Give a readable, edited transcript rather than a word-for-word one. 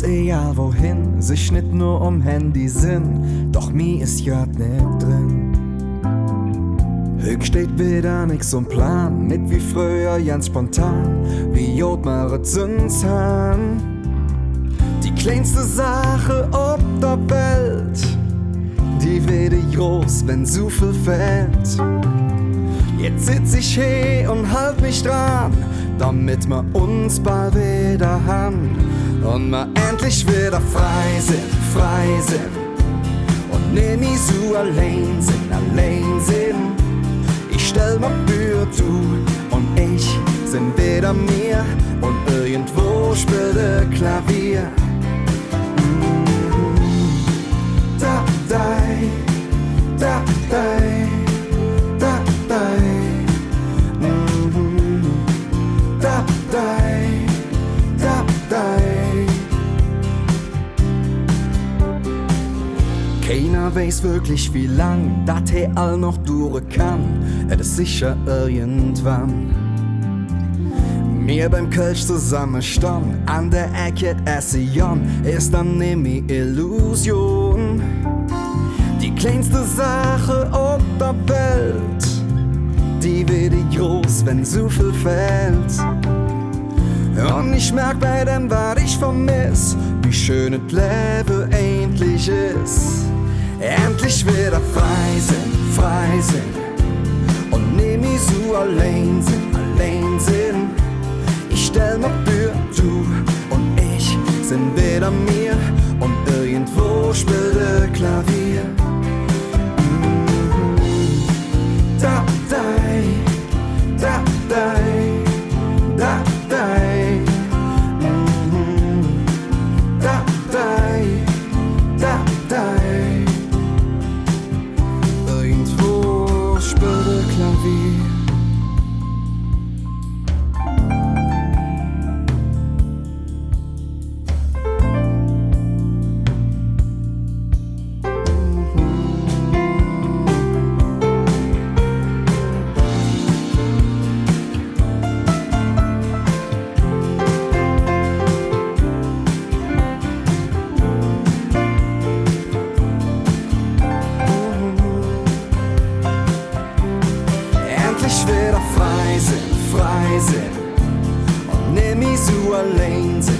egal wohin, sich nicht nur um Handy sinn, doch mi ist jad nicht drin. Höch steht wieder nix um Plan, nicht wie früher ganz spontan, wie jod maret sind's han. Die kleinste Sache ob der Welt, die werde groß, wenn so viel fällt. Jetzt sitz ich hier und halt mich dran, damit wir uns bald wieder haben und wir endlich wieder frei sind und nie so allein sind. Ich stell mir für du und ich sind wieder mir und irgendwo spielt der Klavier. Da, dai, da, dai, da, dai, da, dai, da, dai. Keiner weiß wirklich wie lang dat he all noch durch kann, es ist sicher irgendwann. Mir beim Kölsch zusammen stand, an der Ecke Sion, ist dann nemi Illusion. Die kleinste Sache auf der Welt, die wird groß, wenn so viel fällt. Und ich merk bei dem, was ich vermiss, wie schön das Leben endlich ist. Endlich wieder frei sind und nie mich so allein sind. Ich stell mir für du und ich sind wieder mir und irgendwo spielt der Klavier. Da, dai, da, dai, da, dai, da, dai, da, dai. Irgendwo spielt der Klavier. Endlich wieder frei sind und nimm mich so allein sind.